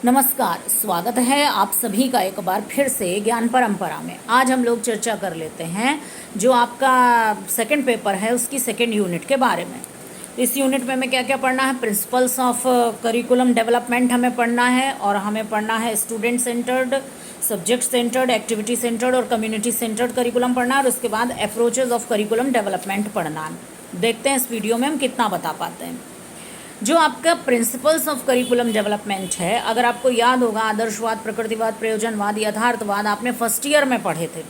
नमस्कार, स्वागत है आप सभी का एक बार फिर से ज्ञान परंपरा में। आज हम लोग चर्चा कर लेते हैं जो आपका सेकंड पेपर है उसकी सेकंड यूनिट के बारे में। इस यूनिट में हमें क्या क्या पढ़ना है? प्रिंसिपल्स ऑफ करिकुलम डेवलपमेंट हमें पढ़ना है, और हमें पढ़ना है student centred, subject centred, activity centred और कम्युनिटी सेंटर्ड करिकुलम पढ़ना है, और उसके बाद अप्रोचेज ऑफ करिकुलम डेवलपमेंट पढ़ना है। देखते हैं इस वीडियो में हम कितना बता पाते हैं। जो आपका प्रिंसिपल्स ऑफ करिकुलम डेवलपमेंट है, अगर आपको याद होगा, आदर्शवाद, प्रकृतिवाद, प्रयोजनवाद, यथार्थवाद आपने फर्स्ट ईयर में पढ़े थे।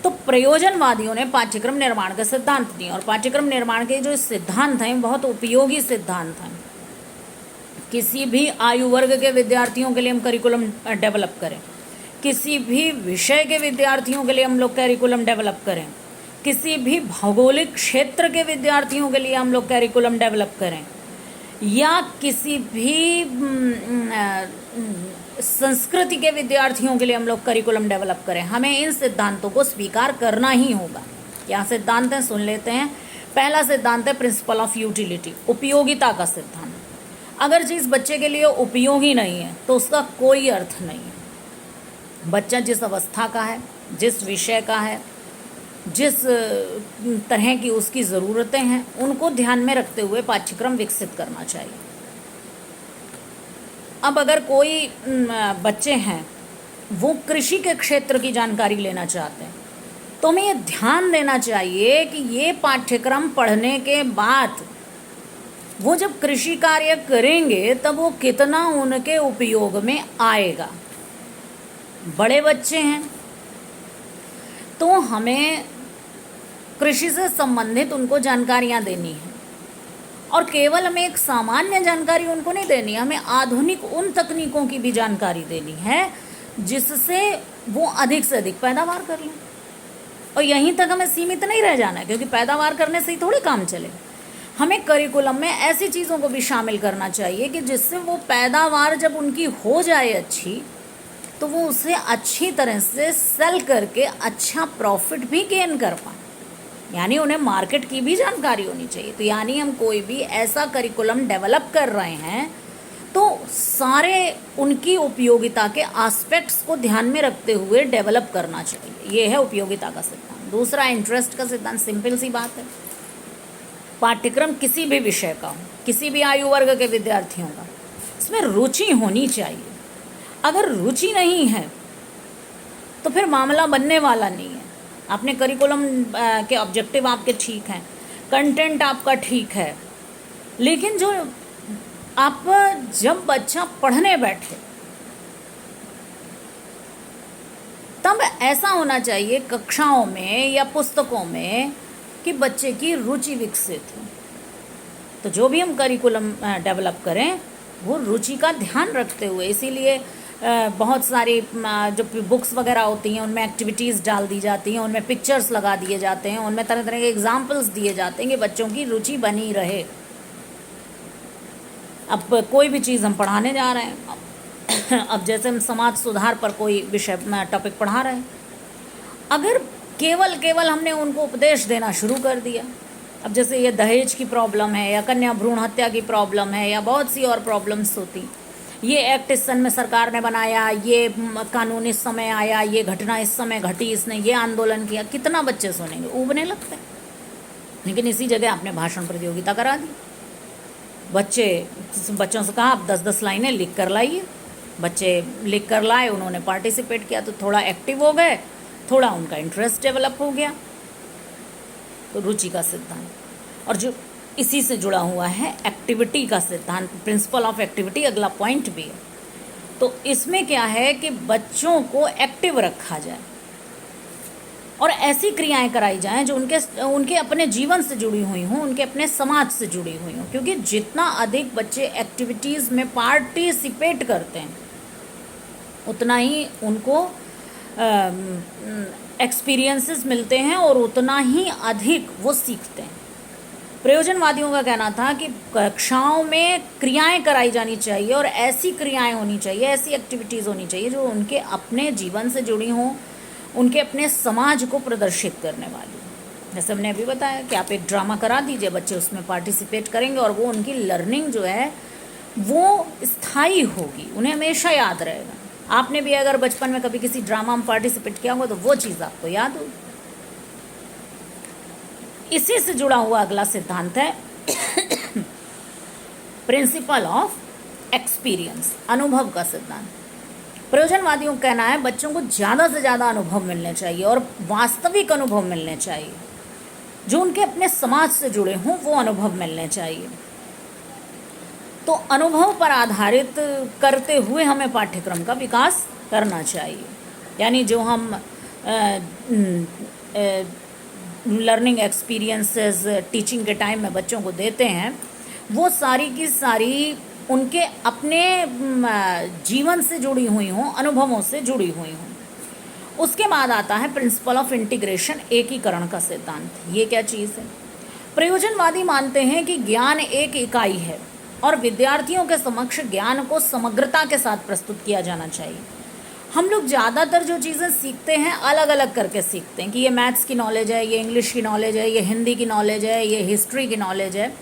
तो प्रयोजनवादियों ने पाठ्यक्रम निर्माण के सिद्धांत दिए, और पाठ्यक्रम निर्माण के जो सिद्धांत हैं बहुत उपयोगी सिद्धांत हैं। किसी भी आयु वर्ग के विद्यार्थियों के लिए हम करिकुलम डेवलप करें, किसी भी विषय के विद्यार्थियों के लिए हम लोग करिकुलम डेवलप करें, किसी भी भौगोलिक क्षेत्र के विद्यार्थियों के लिए हम लोग करिकुलम डेवलप करें, या किसी भी संस्कृति के विद्यार्थियों के लिए हम लोग करिकुलम डेवलप करें, हमें इन सिद्धांतों को स्वीकार करना ही होगा। क्या सिद्धांत हैं, सुन लेते हैं। पहला सिद्धांत है प्रिंसिपल ऑफ यूटिलिटी, उपयोगिता का सिद्धांत। अगर चीज़ बच्चे के लिए उपयोगी नहीं है तो उसका कोई अर्थ नहीं है। बच्चा जिस अवस्था का है, जिस विषय का है, जिस तरह की उसकी ज़रूरतें हैं, उनको ध्यान में रखते हुए पाठ्यक्रम विकसित करना चाहिए। अब अगर कोई बच्चे हैं वो कृषि के क्षेत्र की जानकारी लेना चाहते हैं, तो हमें ये ध्यान देना चाहिए कि ये पाठ्यक्रम पढ़ने के बाद वो जब कृषि कार्य करेंगे तब वो कितना उनके उपयोग में आएगा। बड़े बच्चे हैं तो हमें कृषि से संबंधित उनको जानकारियाँ देनी है, और केवल हमें एक सामान्य जानकारी उनको नहीं देनी है, हमें आधुनिक उन तकनीकों की भी जानकारी देनी है जिससे वो अधिक से अधिक पैदावार कर लें। और यहीं तक हमें सीमित नहीं रह जाना है, क्योंकि पैदावार करने से ही थोड़े काम चले। हमें करिकुलम में ऐसी चीज़ों को भी शामिल करना चाहिए कि जिससे वो पैदावार जब उनकी हो जाए अच्छी, तो वो उसे अच्छी तरह से सेल करके अच्छा प्रॉफिट भी गेन कर पाए। यानी उन्हें मार्केट की भी जानकारी होनी चाहिए। तो यानी हम कोई भी ऐसा करिकुलम डेवलप कर रहे हैं तो सारे उनकी उपयोगिता के एस्पेक्ट्स को ध्यान में रखते हुए डेवलप करना चाहिए। ये है उपयोगिता का सिद्धांत। दूसरा, इंटरेस्ट का सिद्धांत। सिंपल सी बात है, पाठ्यक्रम किसी भी विषय का हो, किसी भी आयु वर्ग के विद्यार्थियों का, इसमें रुचि होनी चाहिए। अगर रुचि नहीं है तो फिर मामला बनने वाला नहीं है। आपने करिकुलम के ऑब्जेक्टिव आपके ठीक हैं, कंटेंट आपका ठीक है, लेकिन जो आप जब बच्चा पढ़ने बैठे तब ऐसा होना चाहिए कक्षाओं में या पुस्तकों में कि बच्चे की रुचि विकसित हो। तो जो भी हम करिकुलम डेवलप करें वो रुचि का ध्यान रखते हुए, इसीलिए बहुत सारी जो बुक्स वगैरह होती हैं उनमें एक्टिविटीज़ डाल दी जाती हैं, उनमें पिक्चर्स लगा दिए जाते हैं, उनमें तरह तरह के एग्जाम्पल्स दिए जाते हैं कि बच्चों की रुचि बनी रहे। अब कोई भी चीज़ हम पढ़ाने जा रहे हैं, अब जैसे हम समाज सुधार पर कोई विषय टॉपिक पढ़ा रहे हैं, अगर केवल हमने उनको उपदेश देना शुरू कर दिया, अब जैसे ये दहेज की प्रॉब्लम है, या कन्या भ्रूण हत्या की प्रॉब्लम है, या बहुत सी और प्रॉब्लम्स होती, ये एक्ट इस सन में सरकार ने बनाया, ये कानून इस समय आया, ये घटना इस समय घटी, इसने ये आंदोलन किया, कितना बच्चे सुनेंगे, ऊबने लगते हैं। लेकिन इसी जगह आपने भाषण प्रतियोगिता करा दी, बच्चों से कहा आप 10-10 लाइनें लिख कर लाइए। बच्चे लिख कर लाए, उन्होंने पार्टिसिपेट किया, तो थोड़ा एक्टिव हो गए, थोड़ा उनका इंटरेस्ट डेवलप हो गया। तो रुचि का सिद्धांत, और जो इसी से जुड़ा हुआ है एक्टिविटी का सिद्धांत, प्रिंसिपल ऑफ एक्टिविटी, अगला पॉइंट भी है। तो इसमें क्या है कि बच्चों को एक्टिव रखा जाए और ऐसी क्रियाएं कराई जाएं जो उनके अपने जीवन से जुड़ी हुई हों, उनके अपने समाज से जुड़ी हुई हों। क्योंकि जितना अधिक बच्चे एक्टिविटीज़ में पार्टिसिपेट करते हैं उतना ही उनको एक्सपीरियंसेस मिलते हैं और उतना ही अधिक वो सीखते हैं। प्रयोजनवादियों का कहना था कि कक्षाओं में क्रियाएं कराई जानी चाहिए, और ऐसी क्रियाएं होनी चाहिए, ऐसी एक्टिविटीज़ होनी चाहिए जो उनके अपने जीवन से जुड़ी हों, उनके अपने समाज को प्रदर्शित करने वाली। जैसे हमने अभी बताया कि आप एक ड्रामा करा दीजिए, बच्चे उसमें पार्टिसिपेट करेंगे और वो उनकी लर्निंग जो है वो स्थायी होगी, उन्हें हमेशा याद रहेगा। आपने भी अगर बचपन में कभी किसी ड्रामा में पार्टिसिपेट किया होगा तो वो चीज़ आपको याद होगी। इसी से जुड़ा हुआ अगला सिद्धांत है प्रिंसिपल ऑफ एक्सपीरियंस, अनुभव का सिद्धांत। प्रयोजनवादियों का कहना है बच्चों को ज़्यादा से ज़्यादा अनुभव मिलने चाहिए और वास्तविक अनुभव मिलने चाहिए, जो उनके अपने समाज से जुड़े हों वो अनुभव मिलने चाहिए। तो अनुभव पर आधारित करते हुए हमें पाठ्यक्रम का विकास करना चाहिए। यानी जो हम लर्निंग एक्सपीरियंसेस टीचिंग के टाइम में बच्चों को देते हैं, वो सारी की सारी उनके अपने जीवन से जुड़ी हुई हों, अनुभवों से जुड़ी हुई हों। उसके बाद आता है प्रिंसिपल ऑफ इंटीग्रेशन, एकीकरण का सिद्धांत। ये क्या चीज़ है? प्रयोजनवादी मानते हैं कि ज्ञान एक इकाई है और विद्यार्थियों के समक्ष ज्ञान को समग्रता के साथ प्रस्तुत किया जाना चाहिए। हम लोग ज़्यादातर जो चीज़ें सीखते हैं अलग अलग करके सीखते हैं कि ये मैथ्स की नॉलेज है, ये इंग्लिश की नॉलेज है, ये हिंदी की नॉलेज है, ये हिस्ट्री की नॉलेज है,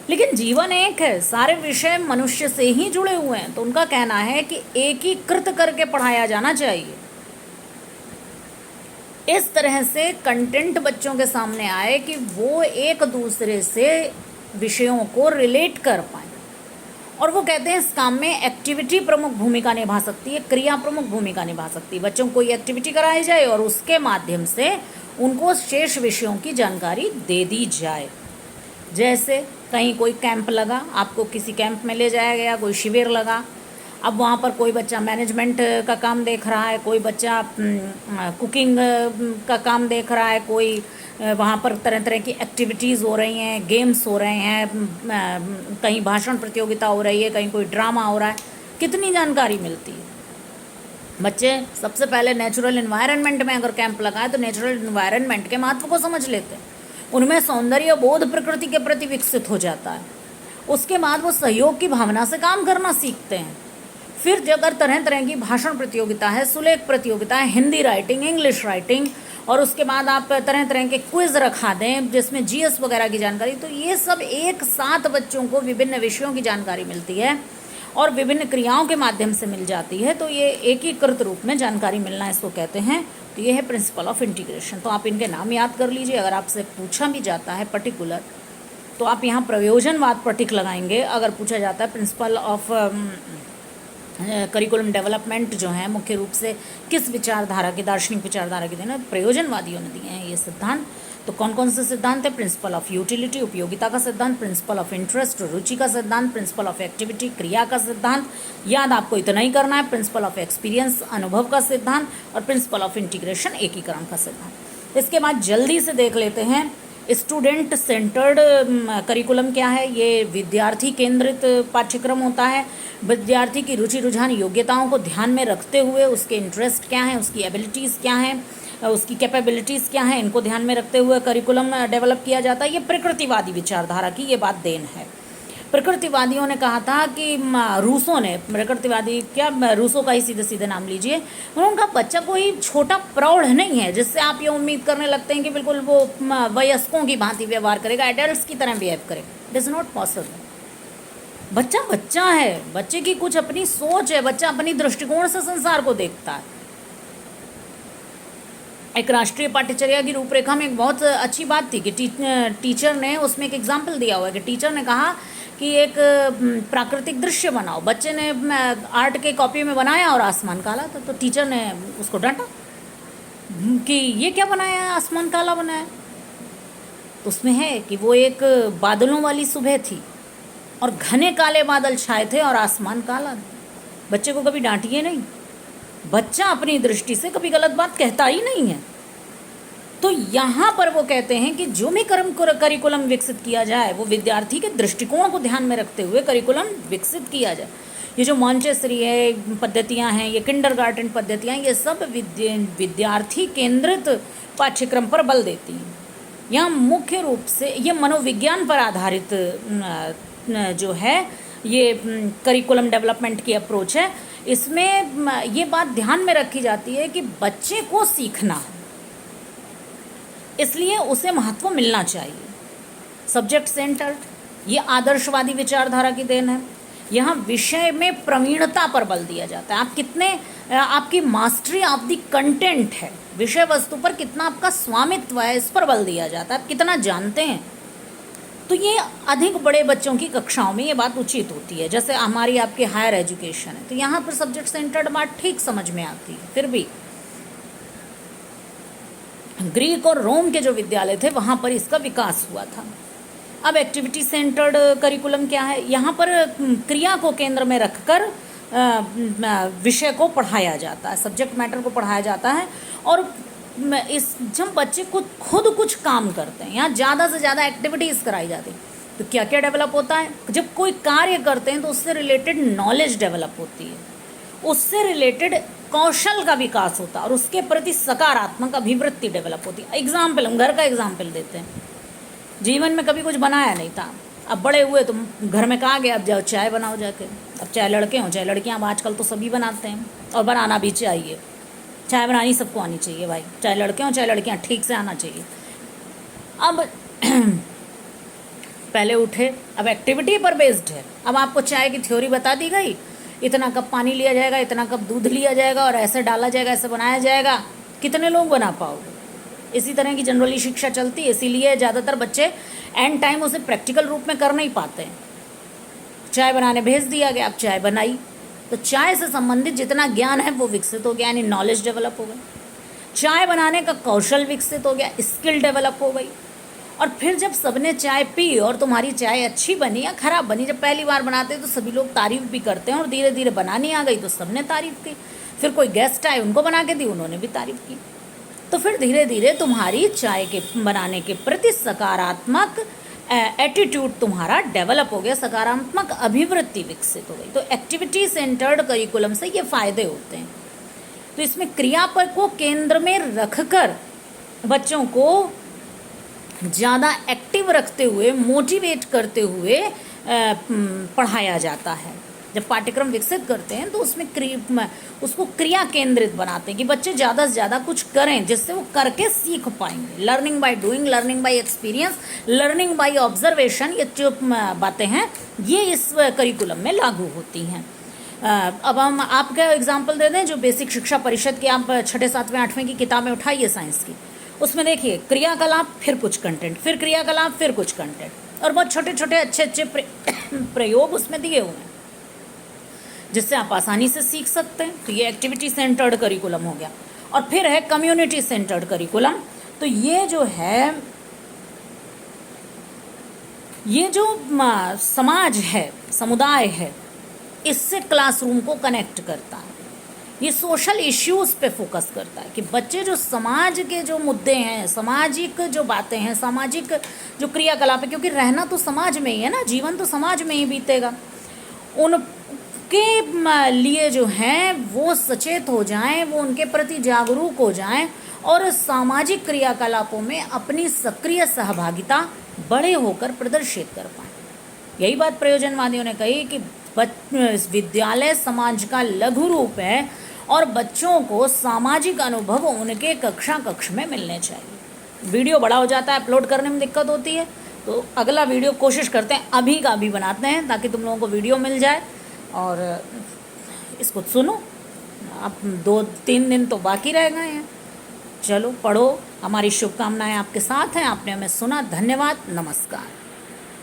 लेकिन जीवन एक है, सारे विषय मनुष्य से ही जुड़े हुए हैं। तो उनका कहना है कि एकीकृत करके पढ़ाया जाना चाहिए। इस तरह से कंटेंट बच्चों के सामने आए कि वो एक दूसरे से विषयों को रिलेट कर पाए। और वो कहते हैं इस काम में एक्टिविटी प्रमुख भूमिका निभा सकती है, क्रिया प्रमुख भूमिका निभा सकती है। बच्चों को कोई एक्टिविटी कराई जाए और उसके माध्यम से उनको शेष विषयों की जानकारी दे दी जाए। जैसे कहीं कोई कैंप लगा, आपको किसी कैंप में ले जाया गया, कोई शिविर लगा, अब वहाँ पर कोई बच्चा मैनेजमेंट का काम देख रहा है, कोई बच्चा कुकिंग का काम देख रहा है, कोई वहाँ पर तरह तरह की एक्टिविटीज़ हो रही हैं, गेम्स हो रहे हैं, कहीं भाषण प्रतियोगिता हो रही है, कहीं कोई ड्रामा हो रहा है, कितनी जानकारी मिलती है। बच्चे सबसे पहले नेचुरल इन्वायरमेंट में अगर कैंप लगाए तो नेचुरल इन्वायरमेंट के महत्व को समझ लेते हैं, उनमें सौंदर्य बोध प्रकृति के प्रति विकसित हो जाता है। उसके बाद वो सहयोग की भावना से काम करना सीखते हैं। फिर अगर तरह तरह की भाषण प्रतियोगिता है, सुलेख प्रतियोगिता है, हिंदी राइटिंग, इंग्लिश राइटिंग, और उसके बाद आप तरह तरह के क्विज रखा दें जिसमें जीएस वगैरह की जानकारी, तो ये सब एक साथ बच्चों को विभिन्न विषयों की जानकारी मिलती है और विभिन्न क्रियाओं के माध्यम से मिल जाती है। तो ये एकीकृत रूप में जानकारी मिलना इसको कहते हैं। तो ये है प्रिंसिपल ऑफ इंटीग्रेशन। तो आप इनके नाम याद कर लीजिए। अगर आपसे पूछा भी जाता है पर्टिकुलर तो आप यहाँ प्रयोजनवाद पर टिक लगाएंगे। अगर पूछा जाता है प्रिंसिपल ऑफ करिकुलम डेवलपमेंट जो है मुख्य रूप से किस विचारधारा की, दार्शनिक विचारधारा की देना, प्रयोजनवादियों ने दिए हैं ये सिद्धांत। तो कौन कौन से सिद्धांत है? प्रिंसिपल ऑफ यूटिलिटी, उपयोगिता का सिद्धांत, प्रिंसिपल ऑफ इंटरेस्ट, रुचि का सिद्धांत, प्रिंसिपल ऑफ एक्टिविटी, क्रिया का सिद्धांत, याद आपको इतना ही करना है, प्रिंसिपल ऑफ एक्सपीरियंस, अनुभव का सिद्धांत, और प्रिंसिपल ऑफ इंटीग्रेशन, एकीकरण का सिद्धांत। इसके बाद जल्दी से देख लेते हैं स्टूडेंट सेंटर्ड करिकुलम क्या है। ये विद्यार्थी केंद्रित पाठ्यक्रम होता है। विद्यार्थी की रुचि, रुझान, योग्यताओं को ध्यान में रखते हुए उसके इंटरेस्ट क्या हैं, उसकी एबिलिटीज़ क्या हैं, उसकी कैपेबिलिटीज़ क्या हैं, इनको ध्यान में रखते हुए करिकुलम डेवलप किया जाता है। ये प्रकृतिवादी विचारधारा की ये बात देन है। प्रकृतिवादियों ने कहा था कि रूसों ने, प्रकृतिवादी क्या, रूसों का ही सीधे सीधे नाम लीजिए, उनका बच्चा कोई छोटा प्रौढ़ नहीं है जिससे आप ये उम्मीद करने लगते हैं कि बिल्कुल वो वयस्कों की भांति व्यवहार करेगा, एडल्ट्स की तरह बिहेव करेगा। It is not possible. बच्चा बच्चा है, बच्चे की कुछ अपनी सोच है, बच्चा अपनी दृष्टिकोण से संसार को देखता है। एक राष्ट्रीय पाठ्यचर्या की रूपरेखा में एक बहुत अच्छी बात थी कि टीचर ने उसमें एक एग्जाम्पल दिया हुआ है कि टीचर ने कहा कि एक प्राकृतिक दृश्य बनाओ। बच्चे ने आर्ट के कॉपी में बनाया और आसमान काला था, तो टीचर ने उसको डांटा कि ये क्या बनाया है, आसमान काला बनाया। तो उसमें है कि वो एक बादलों वाली सुबह थी और घने काले बादल छाए थे और आसमान काला था। बच्चे को कभी डांटिए नहीं, बच्चा अपनी दृष्टि से कभी गलत बात कहता ही नहीं है। तो यहाँ पर वो कहते हैं कि जो भी करिकुलम विकसित किया जाए वो विद्यार्थी के दृष्टिकोण को ध्यान में रखते हुए करिकुलम विकसित किया जाए। ये जो मॉन्टेसरी है पद्धतियाँ हैं, ये किंडरगार्टन पद्धतियाँ, ये सब विद्यार्थी केंद्रित पाठ्यक्रम पर बल देती हैं। यहाँ मुख्य रूप से ये मनोविज्ञान पर आधारित जो है ये करिकुलम डेवलपमेंट की अप्रोच है। इसमें ये बात ध्यान में रखी जाती है कि बच्चे को सीखना है, इसलिए उसे महत्व मिलना चाहिए। सब्जेक्ट सेंटर्ड, ये आदर्शवादी विचारधारा की देन है। यहाँ विषय में प्रवीणता पर बल दिया जाता है। आप कितने, आपकी मास्टरी ऑफ द कंटेंट है, विषय वस्तु पर कितना आपका स्वामित्व है, इस पर बल दिया जाता है, आप कितना जानते हैं। तो ये अधिक बड़े बच्चों की कक्षाओं में ये बात उचित होती है। जैसे हमारी आपकी हायर एजुकेशन है, तो यहाँ पर सब्जेक्ट सेंटर्ड बात ठीक समझ में आती है। फिर भी ग्रीक और रोम के जो विद्यालय थे वहाँ पर इसका विकास हुआ था। अब एक्टिविटी सेंटर्ड करिकुलम क्या है, यहाँ पर क्रिया को केंद्र में रखकर विषय को पढ़ाया जाता है, सब्जेक्ट मैटर को पढ़ाया जाता है। और इस जब बच्चे खुद कुछ काम करते हैं, यहाँ ज़्यादा से ज़्यादा एक्टिविटीज़ कराई जाती है, तो क्या क्या डेवलप होता है, जब कोई कार्य करते हैं तो उससे रिलेटेड नॉलेज डेवलप होती है, उससे रिलेटेड कौशल का विकास होता है और उसके प्रति सकारात्मक अभिवृत्ति डेवलप होती है। एग्जाम्पल, हम घर का एग्जाम्पल देते हैं। जीवन में कभी कुछ बनाया नहीं था, अब बड़े हुए तो घर में कहा गया अब जाओ चाय बनाओ जाके। अब चाहे लड़के हों चाहे लड़कियाँ, अब आजकल तो सभी बनाते हैं और बनाना भी चाहिए। चाय बनानी सबको आनी चाहिए भाई, चाहे लड़के हों चाहे लड़कियाँ, ठीक से आना चाहिए। अब पहले उठे, अब एक्टिविटी पर बेस्ड है, अब आपको चाय की थ्योरी बता दी गई, इतना कप पानी लिया जाएगा, इतना कप दूध लिया जाएगा और ऐसे डाला जाएगा, ऐसे बनाया जाएगा। कितने लोग बना पाओगे? इसी तरह की जनरली शिक्षा चलती है, इसीलिए ज़्यादातर बच्चे एंड टाइम उसे प्रैक्टिकल रूप में कर नहीं पाते हैं। चाय बनाने भेज दिया गया, अब चाय बनाई, तो चाय से संबंधित जितना ज्ञान है वो विकसित हो गया, यानी नॉलेज डेवलप हो गई। चाय बनाने का कौशल विकसित हो गया, स्किल डेवलप हो गई। और फिर जब सबने चाय पी और तुम्हारी चाय अच्छी बनी या खराब बनी, जब पहली बार बनाते तो सभी लोग तारीफ भी करते हैं, और धीरे धीरे बनानी आ गई तो सबने तारीफ की। फिर कोई गेस्ट आए, उनको बना के दी, उन्होंने भी तारीफ की। तो फिर धीरे धीरे तुम्हारी चाय के बनाने के प्रति सकारात्मक एटीट्यूड तुम्हारा डेवलप हो गया, सकारात्मक अभिवृत्ति विकसित हो गई। तो एक्टिविटी सेंटर्ड करिकुलम से ये फायदे होते हैं। तो इसमें क्रिया पर को केंद्र में रखकर बच्चों को ज़्यादा एक्टिव रखते हुए, मोटिवेट करते हुए पढ़ाया जाता है। जब पाठ्यक्रम विकसित करते हैं तो उसमें उसको क्रिया केंद्रित बनाते हैं कि बच्चे ज़्यादा से ज़्यादा कुछ करें जिससे वो करके सीख पाएंगे। Learning by doing, learning by experience, learning by observation, ये जो बातें हैं ये इस करिकुलम में लागू होती हैं। अब हम आपका एग्जाम्पल दे दें, जो बेसिक शिक्षा परिषद की आप 6ठे 7वें 8वें की किताबें उठाइए साइंस की, उसमें देखिए क्रियाकलाप फिर कुछ कंटेंट, फिर क्रियाकलाप फिर कुछ कंटेंट, और बहुत छोटे छोटे अच्छे अच्छे प्रयोग उसमें दिए हुए हैं जिससे आप आसानी से सीख सकते हैं। तो ये एक्टिविटी सेंटर्ड करिकुलम हो गया। और फिर है कम्युनिटी सेंटर्ड करिकुलम। तो ये जो है, ये जो समाज है, समुदाय है, इससे क्लासरूम को कनेक्ट करता है। ये सोशल इश्यूज़ पे फोकस करता है कि बच्चे जो समाज के जो मुद्दे हैं, सामाजिक जो बातें हैं, सामाजिक जो क्रियाकलाप है, क्योंकि रहना तो समाज में ही है ना, जीवन तो समाज में ही बीतेगा, उनके लिए जो हैं वो सचेत हो जाएं, वो उनके प्रति जागरूक हो जाएं और सामाजिक क्रियाकलापों में अपनी सक्रिय सहभागिता बड़े होकर प्रदर्शित कर पाएं। यही बात प्रयोजनवादियों ने कही कि विद्यालय समाज का लघु रूप है और बच्चों को सामाजिक अनुभव उनके कक्ष में मिलने चाहिए। वीडियो बड़ा हो जाता है, अपलोड करने में दिक्कत होती है, तो अगला वीडियो कोशिश करते हैं अभी का अभी बनाते हैं ताकि तुम लोगों को वीडियो मिल जाए और इसको सुनो। अब 2-3 दिन तो बाकी रह गए हैं। चलो पढ़ो, हमारी शुभकामनाएं आपके साथ हैं। आपने हमें सुना, धन्यवाद, नमस्कार।